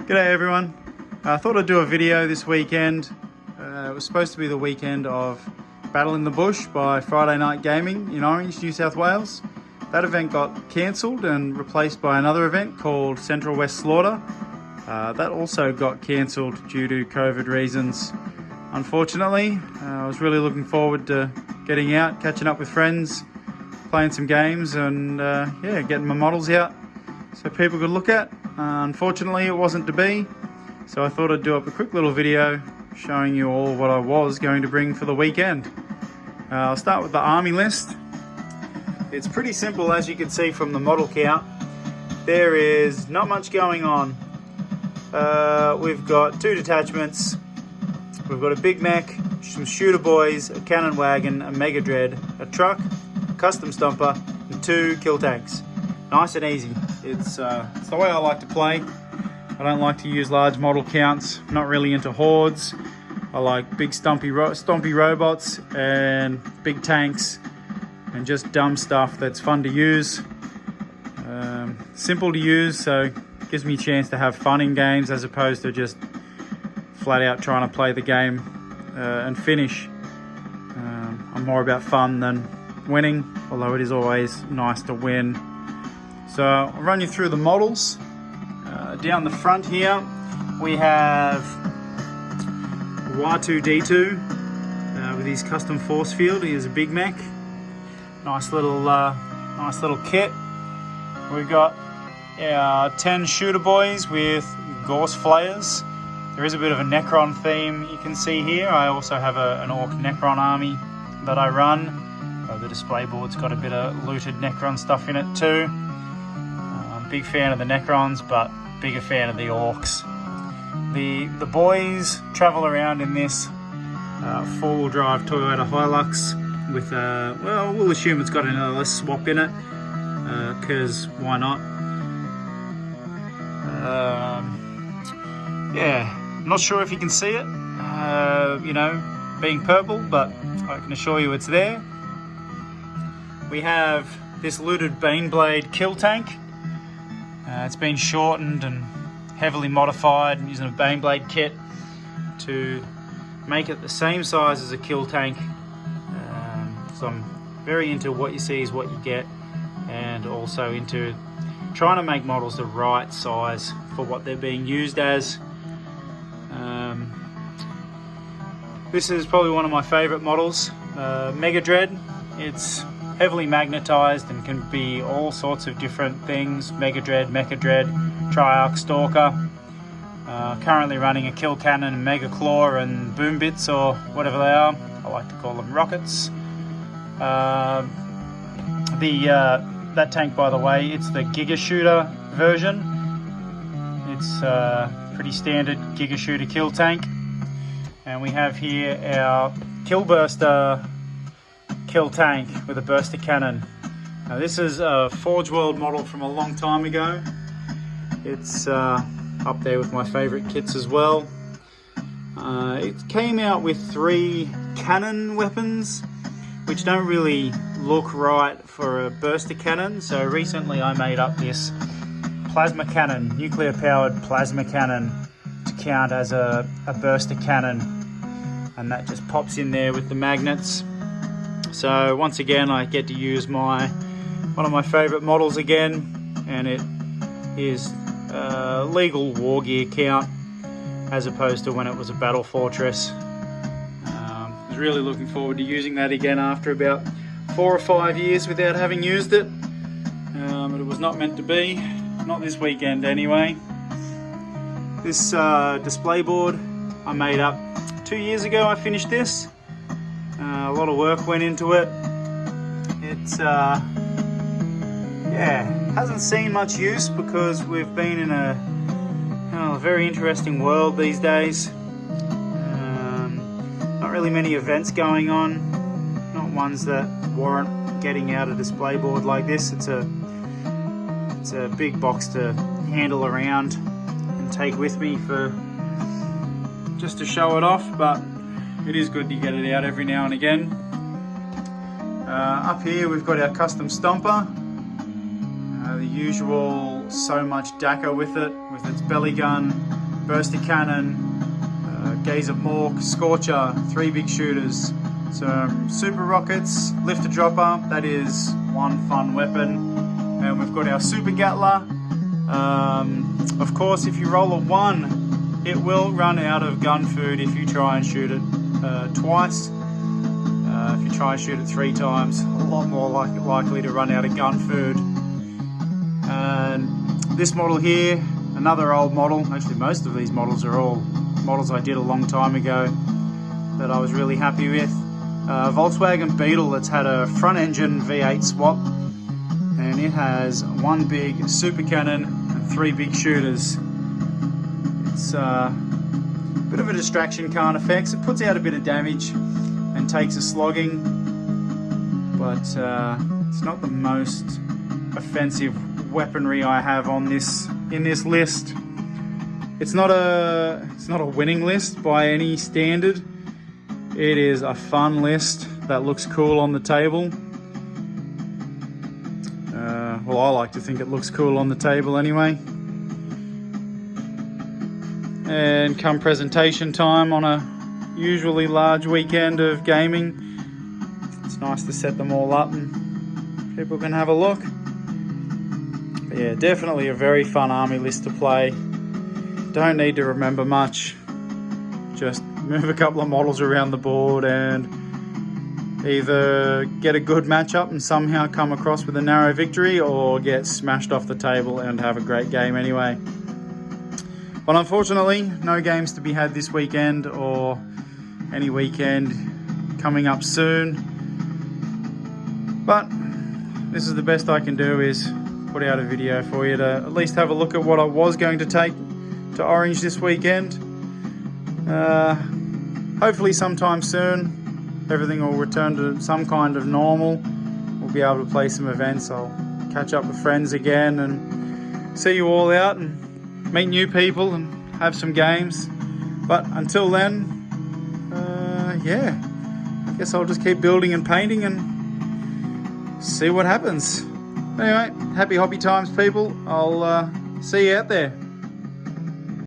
G'day everyone. I thought I'd do a video this weekend. It was supposed to be the weekend of Battle in the Bush by Friday Night Gaming in Orange, New South Wales. That event got cancelled and replaced by another event called Central West Slaughter. That also got cancelled due to COVID reasons. Unfortunately, I was really looking forward to getting out, catching up with friends, playing some games and getting my models out so people could look at. Unfortunately, it wasn't to be, so I thought I'd do up a quick little video showing you all what I was going to bring for the weekend. I'll start with the army list. It's pretty simple, as you can see from the model count. There is not much going on. We've got 2 detachments. We've got a big mech, some shooter boys, a cannon wagon, a mega dread, a truck, a custom stomper, and 2 kill tanks. Nice and easy. It's the way I like to play. I don't like to use large model counts. I'm not really into hordes. I like big stompy robots and big tanks and just dumb stuff that's fun to use. Simple to use, so it gives me a chance to have fun in games as opposed to just flat out trying to play the game and finish. I'm more about fun than winning, although it is always nice to win. So I'll run you through the models. Down the front here we have Y2D2 with his custom force field. He is a big mech. Nice little kit. We've got our 10 shooter boys with Gorse flayers. There is a bit of a Necron theme you can see here. I also have an Orc Necron army that I run. The display board's got a bit of looted Necron stuff in it too. Big fan of the Necrons, but bigger fan of the Orcs. The boys travel around in this 4-wheel drive Toyota Hilux with well, we'll assume it's got an LS swap in it, because why not? Not sure if you can see it, being purple, but I can assure you it's there. We have this looted Baneblade kill tank. It's been shortened and heavily modified using a Baneblade kit to make it the same size as a kill tank. So I'm very into what you see is what you get, and also into trying to make models the right size for what they're being used as. This is probably one of my favorite models, Mega Dread. It's heavily magnetized and can be all sorts of different things. Mega Dread, Mecha Dread, Triarch, Stalker. Currently running a Kill Cannon, Mega Claw and Boom Bits, or whatever they are. I like to call them rockets. That tank, by the way, it's the Giga Shooter version. It's pretty standard Giga Shooter kill tank. And we have here our Kill Burster kill tank with a burster cannon. Now this is a Forge World model from a long time ago. It's up there with my favorite kits as well. It came out with 3 cannon weapons, which don't really look right for a burster cannon. So recently I made up this plasma cannon, nuclear powered plasma cannon, to count as a burster cannon, and that just pops in there with the magnets. So once again I get to use one of my favorite models again, and it is legal war gear count as opposed to when it was a battle fortress. I was really looking forward to using that again after about 4 or 5 years without having used it, but it was not meant to be, not this weekend anyway. This display board I made up 2 years ago. I finished this. A lot of work went into it. It's hasn't seen much use because we've been in a very interesting world these days. Not really many events going on, not ones that warrant getting out a display board like this. It's a big box to handle around and take with me for just to show it off, but it is good to get it out every now and again. Up here we've got our custom Stomper, the usual so much DACA with it, with its belly gun, burster cannon, gaze of Mork, Scorcher, 3 big shooters, some super rockets, lifter dropper. That is one fun weapon. And we've got our super Gatler. Of course, if you roll a 1, it will run out of gun food if you try and shoot it twice. If you try and shoot it 3 times, a lot more likely to run out of gun food. And this model here, another old model. Actually, most of these models are all models I did a long time ago that I was really happy with. Volkswagen Beetle that's had a front engine V8 swap, and it has 1 big super cannon and 3 big shooters. It's a bit of a distraction, can't effects. It puts out a bit of damage and takes a slogging, but it's not the most offensive weaponry I have on in this list. It's not a winning list by any standard. It is a fun list that looks cool on the table. Well, I like to think it looks cool on the table anyway. And come presentation time on a usually large weekend of gaming, it's nice to set them all up and people can have a look. But yeah, definitely a very fun army list to play. Don't need to remember much. Just move a couple of models around the board and either get a good matchup and somehow come across with a narrow victory, or get smashed off the table and have a great game anyway. But unfortunately, no games to be had this weekend or any weekend coming up soon. But this is the best I can do, is put out a video for you to at least have a look at what I was going to take to Orange this weekend. Hopefully sometime soon everything will return to some kind of normal. We'll be able to play some events. I'll catch up with friends again and see you all out and meet new people and have some games. But until then, yeah, I guess I'll just keep building and painting and see what happens. Anyway, happy hobby times, people. I'll see you out there.